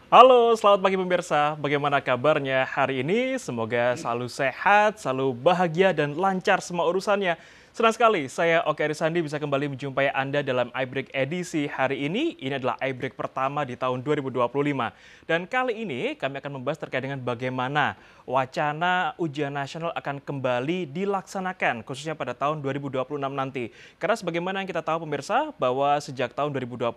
Halo, selamat pagi pemirsa. Bagaimana kabarnya hari ini? Semoga selalu sehat, selalu bahagia, dan lancar semua urusannya. Senang sekali saya Oke Arisandi bisa kembali menjumpai Anda dalam iBreak edisi hari ini. Ini adalah iBreak pertama di tahun 2025. Dan kali ini kami akan membahas terkait dengan bagaimana wacana ujian nasional akan kembali dilaksanakan, khususnya pada tahun 2026 nanti. Karena sebagaimana yang kita tahu pemirsa, bahwa sejak tahun 2021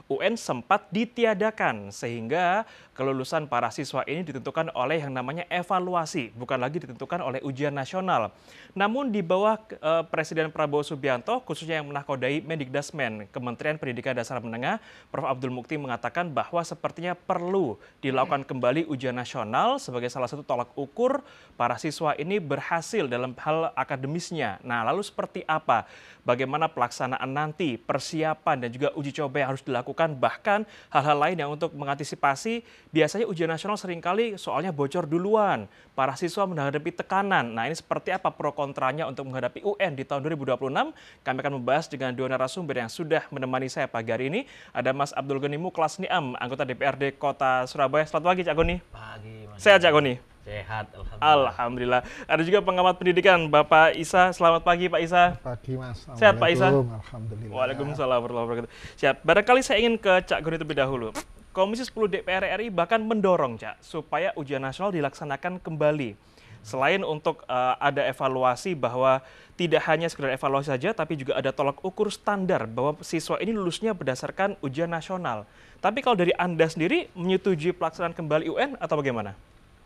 UN sempat ditiadakan, sehingga kelulusan para siswa ini ditentukan oleh yang namanya evaluasi, bukan lagi ditentukan oleh ujian nasional. Namun di bawah Presiden Prabowo Subianto, khususnya yang menakodai Mendikdasmen, Kementerian Pendidikan Dasar Menengah, Prof. Abdul Mukti mengatakan bahwa sepertinya perlu dilakukan kembali ujian nasional sebagai salah satu tolak ukur para siswa ini berhasil dalam hal akademisnya. Nah, lalu seperti apa? Bagaimana pelaksanaan nanti, persiapan dan juga uji coba yang harus dilakukan, bahkan hal-hal lain yang untuk mengantisipasi biasanya ujian nasional seringkali soalnya bocor duluan, para siswa menghadapi tekanan. Nah, ini seperti apa pro kontranya untuk menghadapi UN di tahun 2026? Kami akan membahas dengan dua narasumber yang sudah menemani saya pagi hari ini. Ada Mas Abdul Gani Muklas Niam, anggota DPRD Kota Surabaya. Selamat pagi Cak Goni. Pagi, Mas. Sehat Cak Goni? Sehat, alhamdulillah. Alhamdulillah. Ada juga pengamat pendidikan Bapak Isa. Selamat pagi Pak Isa. Pagi Mas. Sehat Pak Isa? Alhamdulillah. Waalaikumsalam warahmatullahi wabarakatuh. Siap. Barangkali saya ingin ke Cak Goni terlebih dahulu. Komisi 10 DPR RI bahkan mendorong Cak supaya ujian nasional dilaksanakan kembali. Selain untuk ada evaluasi, bahwa tidak hanya sekedar evaluasi saja, tapi juga ada tolak ukur standar bahwa siswa ini lulusnya berdasarkan ujian nasional. Tapi kalau dari Anda sendiri menyetujui pelaksanaan kembali UN atau bagaimana?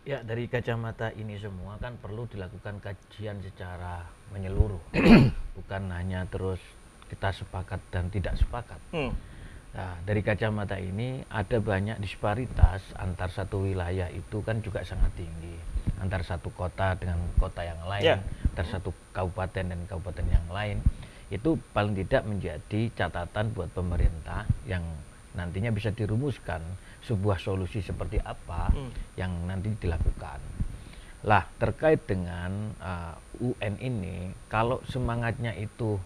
Ya, dari kacamata ini semua kan perlu dilakukan kajian secara menyeluruh. Bukan hanya terus kita sepakat dan tidak sepakat. Nah, dari kacamata ini ada banyak disparitas antar satu wilayah itu kan juga sangat tinggi. Antar satu kota dengan kota yang lain, antar satu kabupaten dan kabupaten yang lain. Itu paling tidak menjadi catatan buat pemerintah yang nantinya bisa dirumuskan sebuah solusi seperti apa yang nanti dilakukan. Lah, terkait dengan UN ini, kalau semangatnya itu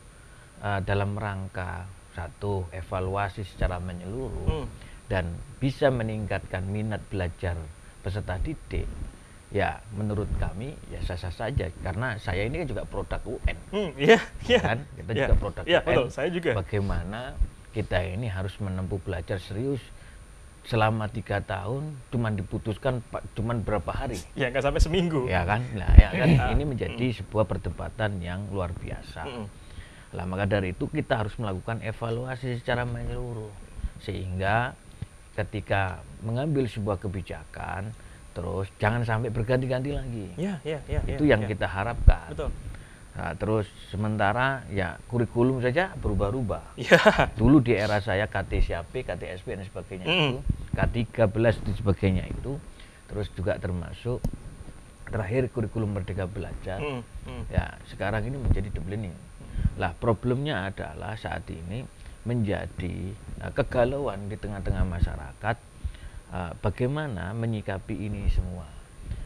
dalam rangka satu, evaluasi secara menyeluruh dan bisa meningkatkan minat belajar peserta didik, ya menurut kami ya sah-sah saja, karena saya ini kan juga produk UN. Kan? Kita juga produk UN. Betul, saya juga. Bagaimana kita ini harus menempuh belajar serius selama 3 tahun, cuman diputuskan cuman berapa hari? Ya, nggak sampai seminggu. Ya kan? Nah, ya kan ini menjadi sebuah perdebatan yang luar biasa. Lah, maka dari itu kita harus melakukan evaluasi secara menyeluruh, sehingga ketika mengambil sebuah kebijakan, terus jangan sampai berganti-ganti lagi. Itu yang kita harapkan. Betul. Nah, terus sementara ya kurikulum saja berubah-ubah. Ya. Dulu di era saya KTSP, KTSP dan sebagainya itu, K13 dan sebagainya itu, terus juga termasuk terakhir kurikulum Merdeka Belajar. Ya, sekarang ini menjadi double learning. Lah, problemnya adalah saat ini menjadi kegalauan di tengah-tengah masyarakat, bagaimana menyikapi ini semua.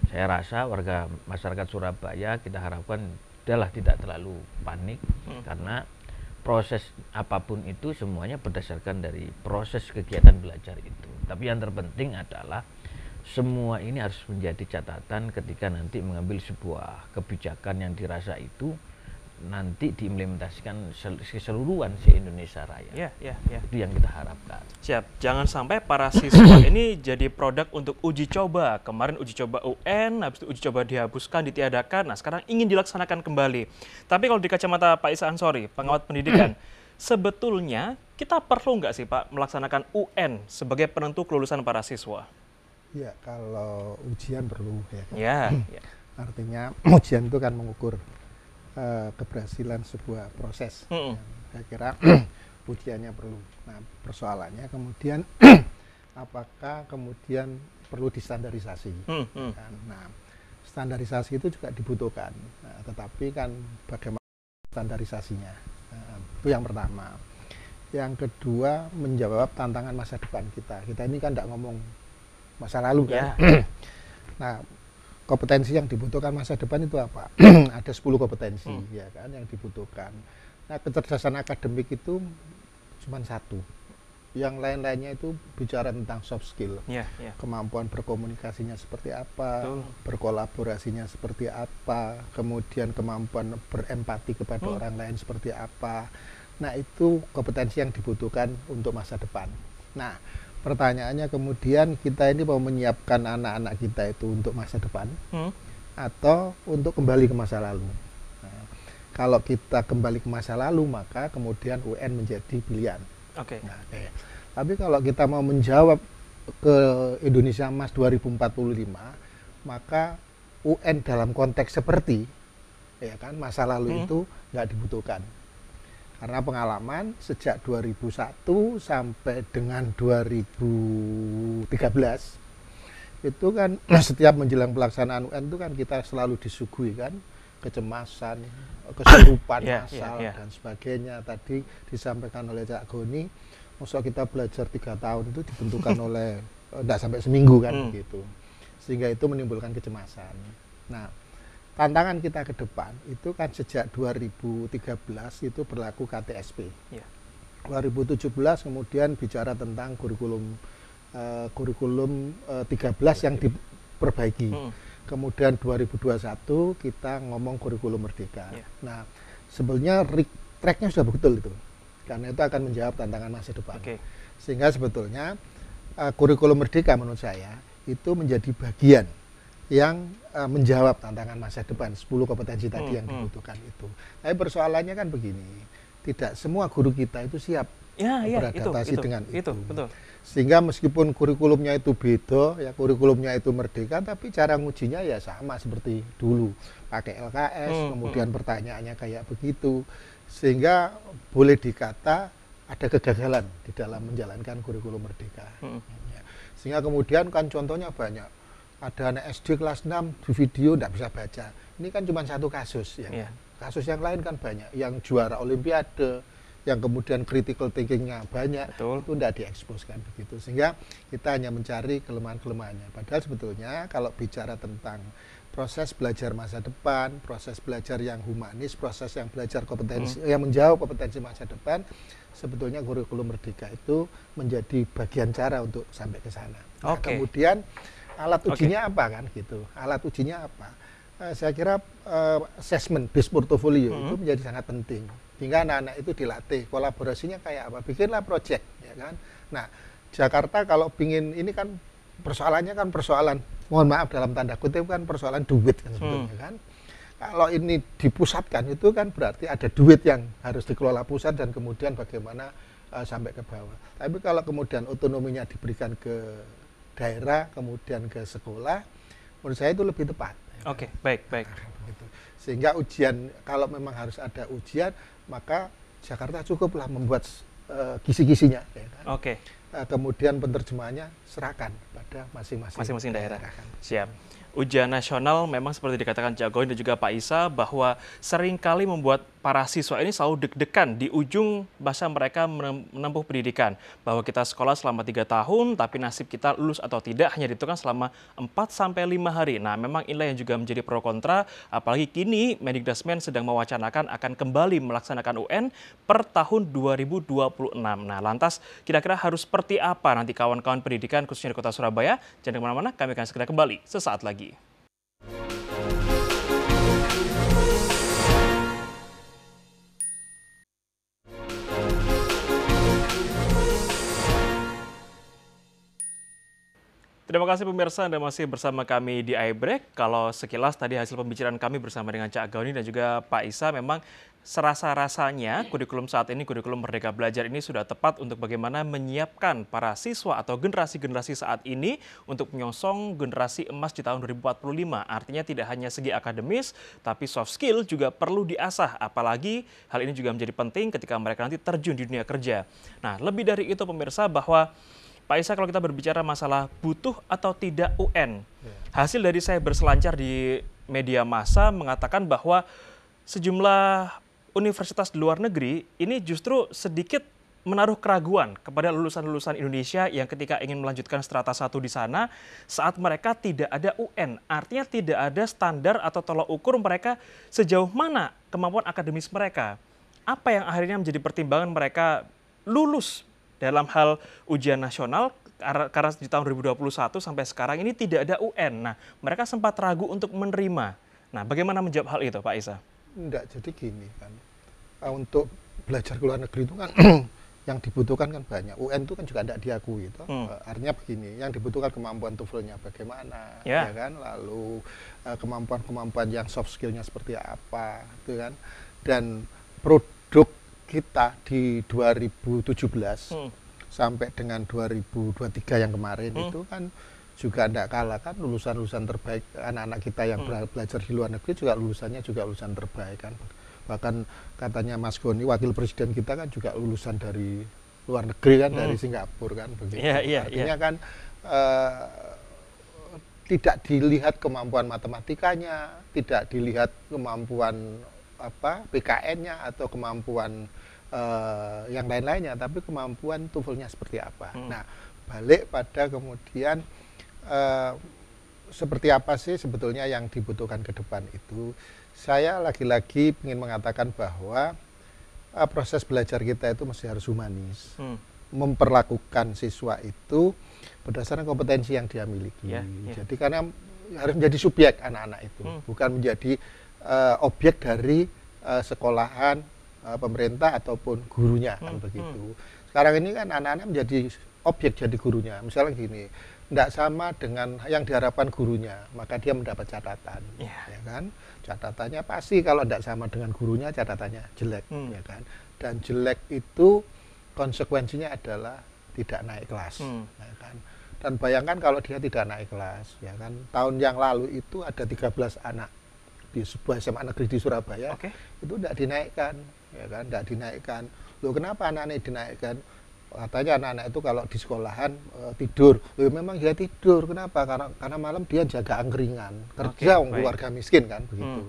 Saya rasa warga masyarakat Surabaya kita harapkan adalah tidak terlalu panik, karena proses apapun itu semuanya berdasarkan dari proses kegiatan belajar itu. Tapi yang terpenting adalah semua ini harus menjadi catatan ketika nanti mengambil sebuah kebijakan yang dirasa itu nanti diimplementasikan keseluruhan se-Indonesia Raya. Itu yang kita harapkan. Siap, jangan sampai para siswa ini jadi produk untuk uji coba. Kemarin uji coba UN, habis itu uji coba dihapuskan, ditiadakan. Nah, sekarang ingin dilaksanakan kembali. Tapi kalau di kacamata Pak Isa Ansori, pengamat pendidikan, sebetulnya kita perlu nggak sih Pak melaksanakan UN sebagai penentu kelulusan para siswa? Ya, kalau ujian perlu ya. Artinya ujian itu kan mengukur keberhasilan sebuah proses. Saya kira ujiannya perlu. Nah, persoalannya kemudian apakah kemudian perlu distandarisasi? Nah, standarisasi itu juga dibutuhkan. Nah, tetapi kan bagaimana standarisasinya? Itu yang pertama. Yang kedua, menjawab tantangan masa depan kita. Kita ini kan tidak ngomong masa lalu kan. Nah, kompetensi yang dibutuhkan masa depan itu apa? Ada 10 kompetensi ya kan yang dibutuhkan. Nah, kecerdasan akademik itu cuma satu. Yang lain-lainnya itu bicara tentang soft skill. Kemampuan berkomunikasinya seperti apa, berkolaborasinya seperti apa, kemudian kemampuan berempati kepada orang lain seperti apa. Nah, itu kompetensi yang dibutuhkan untuk masa depan. Nah, pertanyaannya kemudian kita ini mau menyiapkan anak-anak kita itu untuk masa depan atau untuk kembali ke masa lalu. Nah, kalau kita kembali ke masa lalu, maka kemudian UN menjadi pilihan. Nah, tapi kalau kita mau menjawab ke Indonesia Emas 2045, maka UN dalam konteks seperti ya kan masa lalu itu nggak dibutuhkan. Karena pengalaman sejak 2001 sampai dengan 2013 itu kan setiap menjelang pelaksanaan UN itu kan kita selalu disuguhi kan kecemasan, kesurupan massal dan sebagainya. Tadi disampaikan oleh Cak Goni, maksudnya kita belajar 3 tahun itu ditentukan oleh tidak sampai seminggu kan gitu, sehingga itu menimbulkan kecemasan. Nah, tantangan kita ke depan itu kan sejak 2013 itu berlaku KTSP. 2017 kemudian bicara tentang kurikulum 13 yang diperbaiki. Kemudian 2021 kita ngomong kurikulum merdeka. Nah, sebenarnya tracknya sudah betul itu, karena itu akan menjawab tantangan masa depan. Sehingga sebetulnya kurikulum merdeka menurut saya itu menjadi bagian yang menjawab tantangan masa depan, 10 kompetensi tadi yang dibutuhkan itu. Tapi persoalannya kan begini, tidak semua guru kita itu siap beradaptasi dengan itu. Sehingga meskipun kurikulumnya itu beda, ya kurikulumnya itu merdeka, tapi cara ngujinya ya sama seperti dulu, pakai LKS, kemudian pertanyaannya kayak begitu, sehingga boleh dikata ada kegagalan di dalam menjalankan kurikulum merdeka. Sehingga kemudian kan contohnya banyak, ada anak SD kelas 6 di video tidak bisa baca. Ini kan cuma satu kasus, ya. Kasus yang lain kan banyak, yang juara olimpiade, yang kemudian critical thinking-nya banyak, itu tidak dieksposkan begitu. Sehingga kita hanya mencari kelemahan-kelemahannya. Padahal sebetulnya kalau bicara tentang proses belajar masa depan, proses belajar yang humanis, proses yang belajar kompetensi, yang menjawab kompetensi masa depan, sebetulnya kurikulum merdeka itu menjadi bagian cara untuk sampai ke sana. Nah, kemudian alat ujinya apa kan gitu? Alat ujinya apa? Saya kira assessment based portfolio itu menjadi sangat penting. Hingga anak-anak itu dilatih, kolaborasinya kayak apa? Bikinlah project, ya kan? Nah, Jakarta kalau pingin, ini kan persoalannya kan persoalan, mohon maaf dalam tanda kutip kan persoalan duit kan sebetulnya kan. Kalau ini dipusatkan itu kan berarti ada duit yang harus dikelola pusat dan kemudian bagaimana sampai ke bawah. Tapi kalau kemudian otonominya diberikan ke daerah, kemudian ke sekolah, menurut saya itu lebih tepat. Baik. Sehingga ujian, kalau memang harus ada ujian, maka Jakarta cukuplah membuat kisi-kisinya. Ya kan? Kemudian penerjemahannya serahkan pada masing-masing daerah. Siap. Ujian nasional memang seperti dikatakan Cak Goni dan juga Pak Isa bahwa seringkali membuat para siswa ini selalu deg-degan di ujung masa mereka menempuh pendidikan. Bahwa kita sekolah selama 3 tahun tapi nasib kita lulus atau tidak hanya ditentukan selama 4-5 hari. Nah, memang inilah yang juga menjadi pro kontra, apalagi kini Mendikbudrismen sedang mewacanakan akan kembali melaksanakan UN per tahun 2026. Nah, lantas kira-kira harus seperti apa nanti kawan-kawan pendidikan khususnya di Kota Surabaya? Jangan kemana-mana, kami akan segera kembali sesaat lagi. Terima kasih pemirsa, Anda masih bersama kami di iBreak. Kalau sekilas tadi hasil pembicaraan kami bersama dengan Cak Goni dan juga Pak Isa, memang serasa-rasanya kurikulum saat ini, kurikulum Merdeka Belajar ini sudah tepat untuk bagaimana menyiapkan para siswa atau generasi-generasi saat ini untuk menyongsong generasi emas di tahun 2045. Artinya tidak hanya segi akademis, tapi soft skill juga perlu diasah. Apalagi hal ini juga menjadi penting ketika mereka nanti terjun di dunia kerja. Nah, lebih dari itu pemirsa, bahwa Pak Isa, kalau kita berbicara masalah butuh atau tidak UN, hasil dari saya berselancar di media massa mengatakan bahwa sejumlah universitas di luar negeri ini justru sedikit menaruh keraguan kepada lulusan-lulusan Indonesia yang ketika ingin melanjutkan strata 1 di sana saat mereka tidak ada UN. Artinya tidak ada standar atau tolak ukur mereka sejauh mana kemampuan akademis mereka. Apa yang akhirnya menjadi pertimbangan mereka lulus dalam hal ujian nasional, karena di tahun 2021 sampai sekarang ini tidak ada UN. Nah, mereka sempat ragu untuk menerima. Nah, bagaimana menjawab hal itu, Pak Isa? Enggak, jadi gini kan, untuk belajar ke luar negeri itu kan yang dibutuhkan kan banyak. UN itu kan juga tidak diakui itu. Artinya begini, yang dibutuhkan kemampuan TOEFL-nya bagaimana, ya kan, lalu kemampuan-kemampuan yang soft skill-nya seperti apa, gitu kan. Dan produk kita di 2017 sampai dengan 2023 yang kemarin itu kan juga tidak kalah kan, lulusan-lulusan terbaik anak-anak kita yang belajar di luar negeri juga lulusannya juga lulusan terbaik kan. Bahkan katanya Mas Goni, wakil presiden kita kan juga lulusan dari luar negeri kan, dari Singapura kan begitu. Artinya kan tidak dilihat kemampuan matematikanya, tidak dilihat kemampuan PKN-nya atau kemampuan yang lain-lainnya, tapi kemampuan TOEFL-nya seperti apa. Nah, balik pada kemudian seperti apa sih sebetulnya yang dibutuhkan ke depan itu. Saya lagi-lagi ingin mengatakan bahwa proses belajar kita itu mesti harus humanis. Memperlakukan siswa itu berdasarkan kompetensi yang dia miliki. Jadi karena harus menjadi subjek anak-anak itu, bukan menjadi objek dari sekolahan, pemerintah ataupun gurunya kan begitu. Sekarang ini kan anak-anak menjadi objek jadi gurunya. Misalnya gini, tidak sama dengan yang diharapkan gurunya, maka dia mendapat catatan, ya kan? Catatannya pasti kalau tidak sama dengan gurunya, catatannya jelek, ya kan? Dan jelek itu konsekuensinya adalah tidak naik kelas, ya kan? Dan bayangkan kalau dia tidak naik kelas, ya kan? Tahun yang lalu itu ada 13 anak di sebuah SMA negeri di Surabaya, itu tidak dinaikkan, ya kan? Tidak dinaikkan. Loh, kenapa anak-anak dinaikkan? Katanya anak-anak itu kalau di sekolahan tidur. Loh, memang dia tidur. Kenapa? Karena malam dia jaga angkringan, kerja keluarga miskin kan begitu.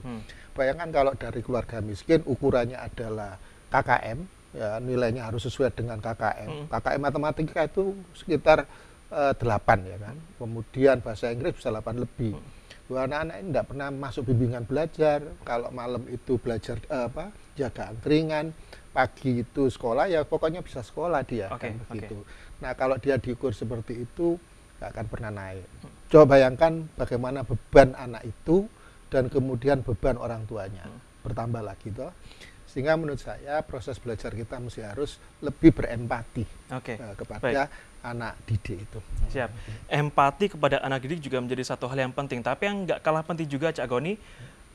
Bayangkan kalau dari keluarga miskin ukurannya adalah KKM, ya, nilainya harus sesuai dengan KKM. KKM matematika itu sekitar 8 ya kan. Kemudian bahasa Inggris bisa 8 lebih. Anak-anak ini tidak pernah masuk bimbingan belajar. Kalau malam itu belajar jaga angkringan, pagi itu sekolah, ya pokoknya bisa sekolah dia kan begitu. Nah, kalau dia diukur seperti itu nggak akan pernah naik. Coba bayangkan bagaimana beban anak itu dan kemudian beban orang tuanya bertambah lagi toh. Sehingga menurut saya proses belajar kita mesti harus lebih berempati kepada anak didik itu. Siap. Empati kepada anak didik juga menjadi satu hal yang penting. Tapi yang nggak kalah penting juga, Cak Goni,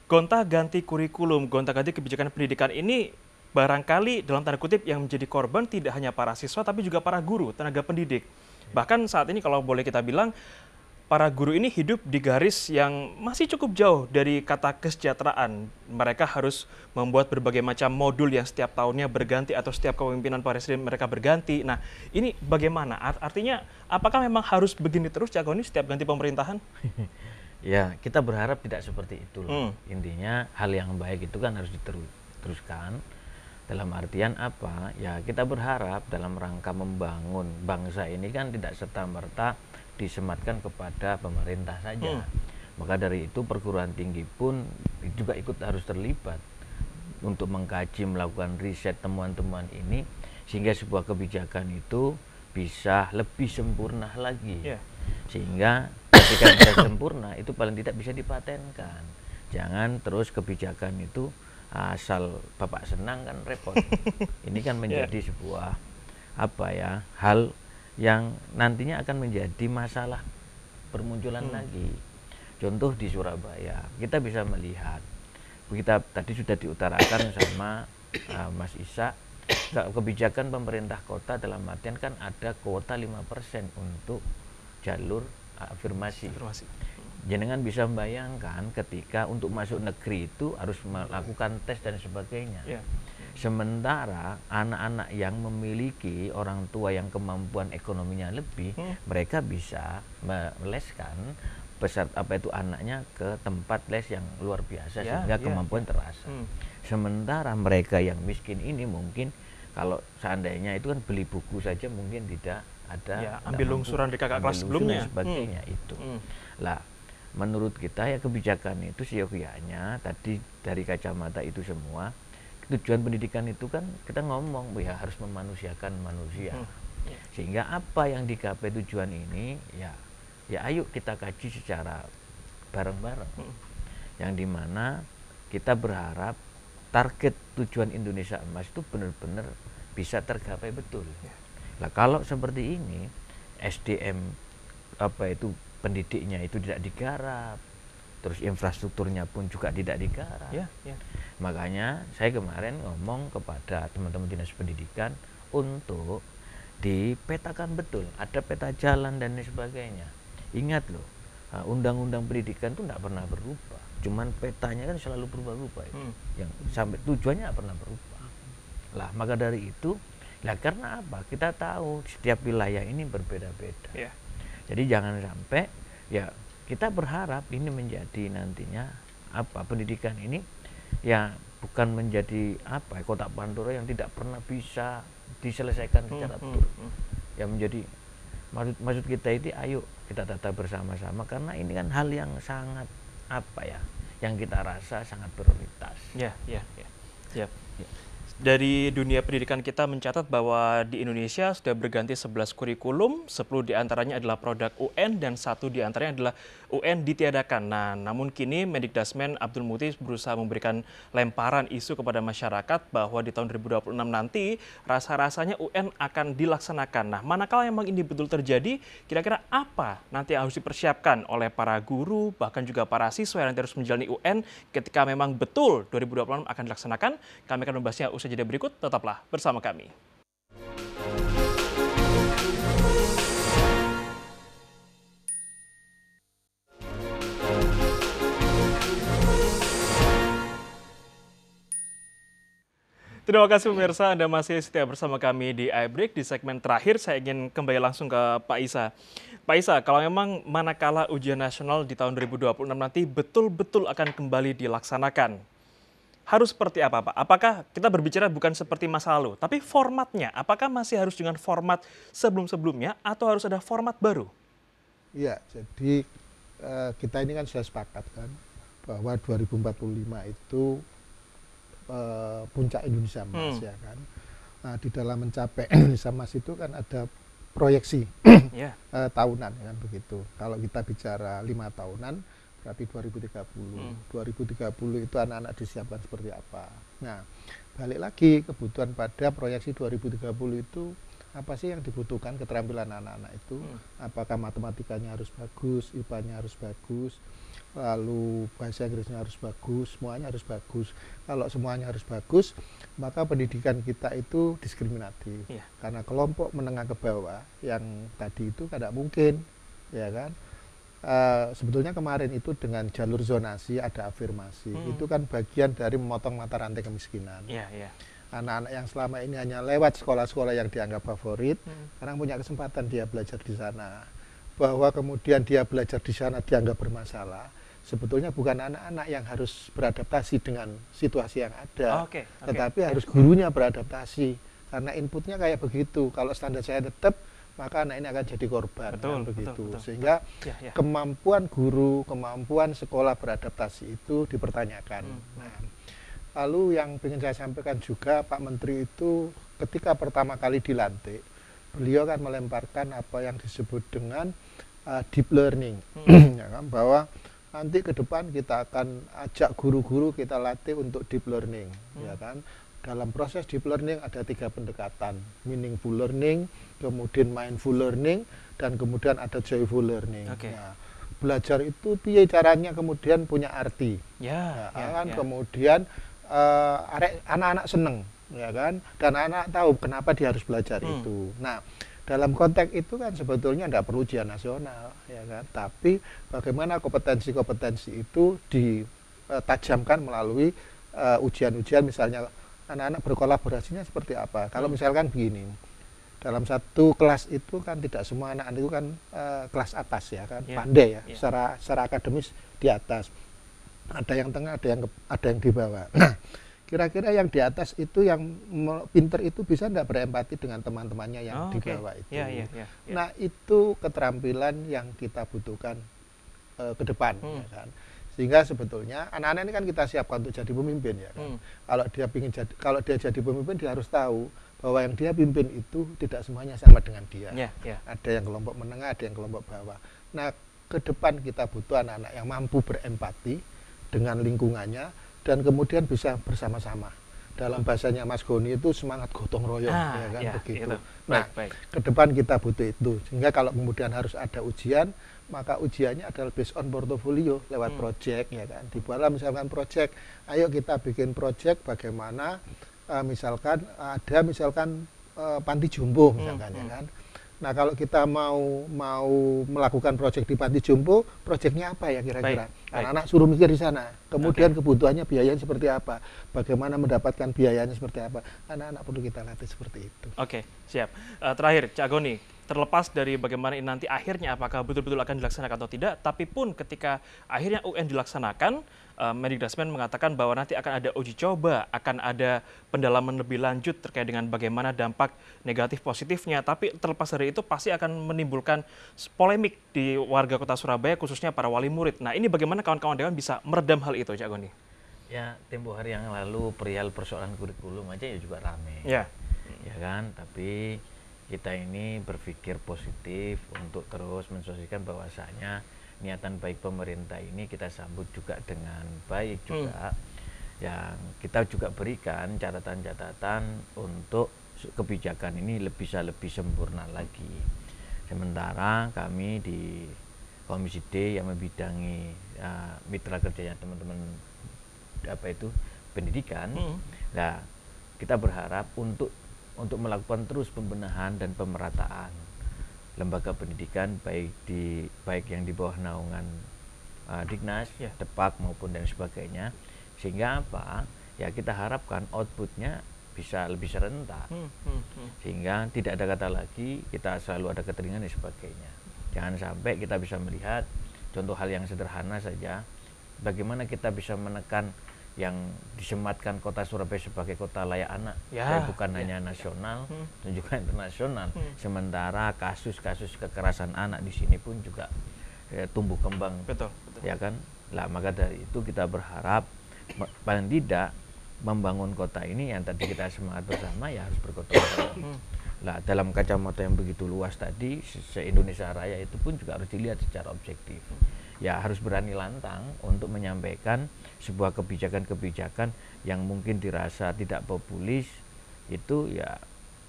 gonta-ganti kurikulum, gonta-ganti kebijakan pendidikan ini barangkali dalam tanda kutip yang menjadi korban tidak hanya para siswa tapi juga para guru, tenaga pendidik. Bahkan saat ini kalau boleh kita bilang, para guru ini hidup di garis yang masih cukup jauh dari kata kesejahteraan. Mereka harus membuat berbagai macam modul yang setiap tahunnya berganti atau setiap kepemimpinan presiden mereka berganti. Nah, ini bagaimana? Artinya, apakah memang harus begini terus, Cak Goni, setiap ganti pemerintahan? Ya, kita berharap tidak seperti itu loh. Intinya hal yang baik itu kan harus diteruskan. Dalam artian apa? Ya, kita berharap dalam rangka membangun bangsa ini kan tidak serta-merta disematkan kepada pemerintah saja. Maka dari itu perguruan tinggi pun juga ikut harus terlibat untuk mengkaji, melakukan riset temuan-temuan ini sehingga sebuah kebijakan itu bisa lebih sempurna lagi. Sehingga ketika sudah sempurna itu paling tidak bisa dipatenkan. Jangan terus kebijakan itu asal Bapak senang kan repot. Ini kan menjadi sebuah hal yang nantinya akan menjadi masalah bermunculan lagi. Contoh di Surabaya, kita bisa melihat, kita tadi sudah diutarakan sama Mas Isa, kebijakan pemerintah kota dalam artian kan ada kuota 5% untuk jalur afirmasi. Jenengan bisa membayangkan ketika untuk masuk negeri itu harus melakukan tes dan sebagainya. Sementara anak-anak yang memiliki orang tua yang kemampuan ekonominya lebih, mereka bisa meleskan peserta anaknya ke tempat les yang luar biasa sehingga kemampuan terasa. Sementara mereka yang miskin ini mungkin kalau seandainya itu kan beli buku saja mungkin tidak ada, ambil lungsuran di kakak kelas sebelumnya dan sebagainya itu. Lah, menurut kita ya kebijakan itu siokianya tadi dari kacamata itu semua. Tujuan pendidikan itu kan kita ngomong ya harus memanusiakan manusia. Sehingga apa yang digapai tujuan ini ya ayo kita kaji secara bareng-bareng. Yang dimana kita berharap target tujuan Indonesia Emas itu benar-benar bisa tergapai betul. Nah, kalau seperti ini SDM pendidiknya itu tidak digarap, terus infrastrukturnya pun juga tidak digarap. Makanya saya kemarin ngomong kepada teman-teman dinas pendidikan untuk dipetakan betul, ada peta jalan dan lain sebagainya. Ingat loh, undang-undang pendidikan itu tidak pernah berubah, cuman petanya kan selalu berubah-ubah itu. Yang sampai tujuannya tidak pernah berubah. Lah maka dari itu, karena apa? Kita tahu setiap wilayah ini berbeda-beda. Jadi jangan sampai kita berharap ini menjadi nantinya pendidikan ini bukan menjadi kotak Pandora yang tidak pernah bisa diselesaikan secara betul. Yang menjadi maksud kita itu ayo kita tata bersama-sama, karena ini kan hal yang sangat yang kita rasa sangat prioritas. Dari dunia pendidikan kita mencatat bahwa di Indonesia sudah berganti 11 kurikulum, 10 diantaranya adalah produk UN dan 1 diantaranya adalah UN ditiadakan. Nah, namun kini Mendikdasmen Abdul Muti berusaha memberikan lemparan isu kepada masyarakat bahwa di tahun 2026 nanti rasa-rasanya UN akan dilaksanakan. Nah, manakala memang ini betul terjadi, kira-kira apa nanti yang harus dipersiapkan oleh para guru, bahkan juga para siswa yang nanti harus menjalani UN ketika memang betul 2026 akan dilaksanakan? Kami akan membahasnya usai jeda berikut, tetaplah bersama kami. Terima kasih pemirsa, Anda masih setia bersama kami di iBreak. Di segmen terakhir saya ingin kembali langsung ke Pak Isa. Pak Isa, kalau memang manakala ujian nasional di tahun 2026 nanti betul-betul akan kembali dilaksanakan, harus seperti apa, Pak? Apakah kita berbicara bukan seperti masa lalu, tapi formatnya, apakah masih harus dengan format sebelum-sebelumnya atau harus ada format baru? Iya, jadi kita ini kan sudah sepakat kan bahwa 2045 itu puncak Indonesia Emas ya kan. Nah, di dalam mencapai Indonesia Emas itu kan ada proyeksi tahunan kan begitu. Kalau kita bicara 5 tahunan berarti 2030. 2030 itu anak-anak disiapkan seperti apa. Nah, balik lagi kebutuhan pada proyeksi 2030 itu apa sih yang dibutuhkan keterampilan anak-anak itu? Apakah matematikanya harus bagus, IPA-nya harus bagus, lalu bahasa Inggrisnya harus bagus, semuanya harus bagus. Kalau semuanya harus bagus, maka pendidikan kita itu diskriminatif. Karena kelompok menengah ke bawah yang tadi itu tidak mungkin, ya kan? Sebetulnya kemarin itu dengan jalur zonasi ada afirmasi, itu kan bagian dari memotong mata rantai kemiskinan. Anak-anak yang selama ini hanya lewat sekolah-sekolah yang dianggap favorit, sekarang punya kesempatan dia belajar di sana. Bahwa kemudian dia belajar di sana dianggap bermasalah, sebetulnya bukan anak-anak yang harus beradaptasi dengan situasi yang ada, tetapi harus gurunya beradaptasi. Karena inputnya kayak begitu, kalau standar saya tetap, maka anak ini akan jadi korban. Betul. Sehingga kemampuan guru, kemampuan sekolah beradaptasi itu dipertanyakan. Nah, lalu yang ingin saya sampaikan juga, Pak Menteri itu ketika pertama kali dilantik, beliau kan melemparkan apa yang disebut dengan deep learning, ya kan? Bahwa nanti ke depan kita akan ajak guru-guru kita latih untuk deep learning, ya kan? Dalam proses deep learning ada 3 pendekatan, meaningful learning, kemudian mindful learning, dan kemudian ada joyful learning. Nah, belajar itu piye caranya kemudian punya arti, kemudian anak-anak seneng, ya kan, dan anak tahu kenapa dia harus belajar itu. Nah, dalam konteks itu kan sebetulnya tidak perlu ujian nasional, ya kan, tapi bagaimana kompetensi-kompetensi itu ditajamkan melalui ujian-ujian, misalnya anak-anak berkolaborasinya seperti apa. Kalau misalkan begini, dalam satu kelas itu kan tidak semua anak-anak itu kan kelas atas ya kan, pandai ya, secara akademis di atas. Ada yang tengah, ada yang di bawah. Nah, kira-kira yang di atas itu yang pinter itu bisa tidak berempati dengan teman-temannya yang di bawah itu. Nah, itu keterampilan yang kita butuhkan ke depan, ya kan. Sehingga sebetulnya anak-anak ini kan kita siapkan untuk jadi pemimpin, ya kan. Kalau dia jadi pemimpin, dia harus tahu bahwa yang dia pimpin itu tidak semuanya sama dengan dia. Ada yang kelompok menengah, ada yang kelompok bawah. Nah, ke depan kita butuh anak-anak yang mampu berempati dengan lingkungannya dan kemudian bisa bersama-sama. Dalam bahasanya Mas Goni itu semangat gotong royong, ya kan, begitu. Itu. Nah, ke depan kita butuh itu. Sehingga kalau kemudian harus ada ujian, maka ujiannya adalah based on portfolio lewat project, ya kan. Dibuatlah misalkan project, ayo kita bikin project bagaimana misalkan ada panti jompo misalkan, ya kan. Nah, kalau kita mau melakukan proyek di panti jompo, proyeknya apa ya kira-kira? Anak-anak suruh mikir di sana. Kemudian kebutuhannya biayanya seperti apa? Bagaimana mendapatkan biayanya seperti apa? Anak-anak perlu kita latih seperti itu. Oke, siap. Terakhir, Cak Goni, terlepas dari bagaimana ini nanti akhirnya apakah betul-betul akan dilaksanakan atau tidak, tapi pun ketika akhirnya UN dilaksanakan, Mendikbudrismen mengatakan bahwa nanti akan ada uji coba, akan ada pendalaman lebih lanjut terkait dengan bagaimana dampak negatif positifnya. Tapi terlepas dari itu pasti akan menimbulkan polemik di warga Kota Surabaya, khususnya para wali murid. Nah, ini bagaimana kawan-kawan Dewan bisa meredam hal itu, Cak Goni? Ya, tempo hari yang lalu perihal persoalan kurikulum aja ya juga rame. Ya kan, tapi kita ini berpikir positif untuk terus mensosialisasikan bahwasanya niatan baik pemerintah ini kita sambut juga dengan baik juga. Yang kita juga berikan catatan-catatan untuk kebijakan ini bisa lebih sempurna lagi. Sementara kami di Komisi D yang membidangi mitra kerjanya teman-teman pendidikan, nah kita berharap untuk melakukan terus pembenahan dan pemerataan lembaga pendidikan baik yang di bawah naungan Dignas, Depak maupun dan sebagainya, sehingga apa? Ya kita harapkan outputnya bisa lebih serentak, sehingga tidak ada kata lagi kita selalu ada keteringan dan sebagainya. Jangan sampai kita bisa melihat contoh hal yang sederhana saja, bagaimana kita bisa menekan yang disematkan kota Surabaya sebagai kota layak anak, bukan hanya nasional, dan juga internasional. Sementara kasus-kasus kekerasan anak di sini pun juga tumbuh kembang, ya kan? Lah maka dari itu kita berharap paling tidak membangun kota ini yang tadi kita semangat bersama ya harus bergotong royong. Lah dalam kacamata yang begitu luas tadi, se-Indonesia Raya itu pun juga harus dilihat secara objektif. Ya harus berani lantang untuk menyampaikan sebuah kebijakan-kebijakan yang mungkin dirasa tidak populis itu ya,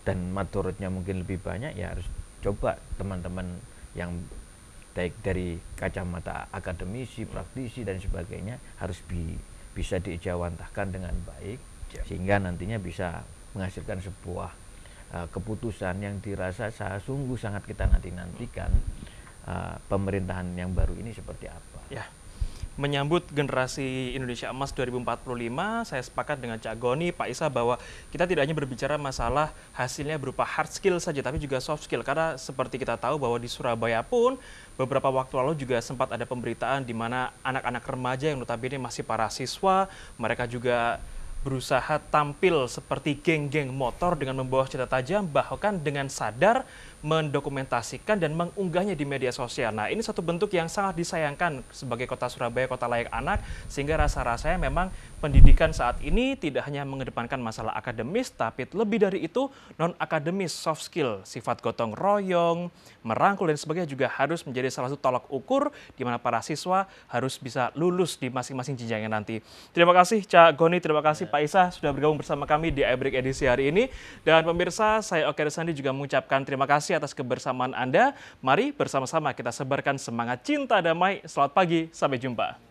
dan madorotnya mungkin lebih banyak, ya harus coba teman-teman yang baik dari kacamata akademisi, praktisi dan sebagainya harus bisa diejawantahkan dengan baik sehingga nantinya bisa menghasilkan sebuah keputusan yang dirasa sungguh sangat kita nantikan pemerintahan yang baru ini seperti apa. Ya, menyambut generasi Indonesia Emas 2045, saya sepakat dengan Cak Goni, Pak Isa, bahwa kita tidak hanya berbicara masalah hasilnya berupa hard skill saja, tapi juga soft skill. Karena seperti kita tahu bahwa di Surabaya pun beberapa waktu lalu juga sempat ada pemberitaan di mana anak-anak remaja yang notabene masih para siswa, mereka juga berusaha tampil seperti geng-geng motor dengan membawa senjata tajam, bahkan dengan sadar mendokumentasikan dan mengunggahnya di media sosial. Nah, ini satu bentuk yang sangat disayangkan sebagai kota Surabaya, kota layak anak, sehingga rasa-rasanya memang pendidikan saat ini tidak hanya mengedepankan masalah akademis, tapi lebih dari itu non-akademis, soft skill, sifat gotong royong, merangkul dan sebagainya juga harus menjadi salah satu tolak ukur di mana para siswa harus bisa lulus di masing-masing jenjangnya nanti. Terima kasih Cak Goni, terima kasih Pak Isa sudah bergabung bersama kami di iBreak edisi hari ini. Dan pemirsa, saya Oke Arisandi juga mengucapkan terima kasih atas kebersamaan Anda. Mari bersama-sama kita sebarkan semangat cinta damai. Selamat pagi, sampai jumpa.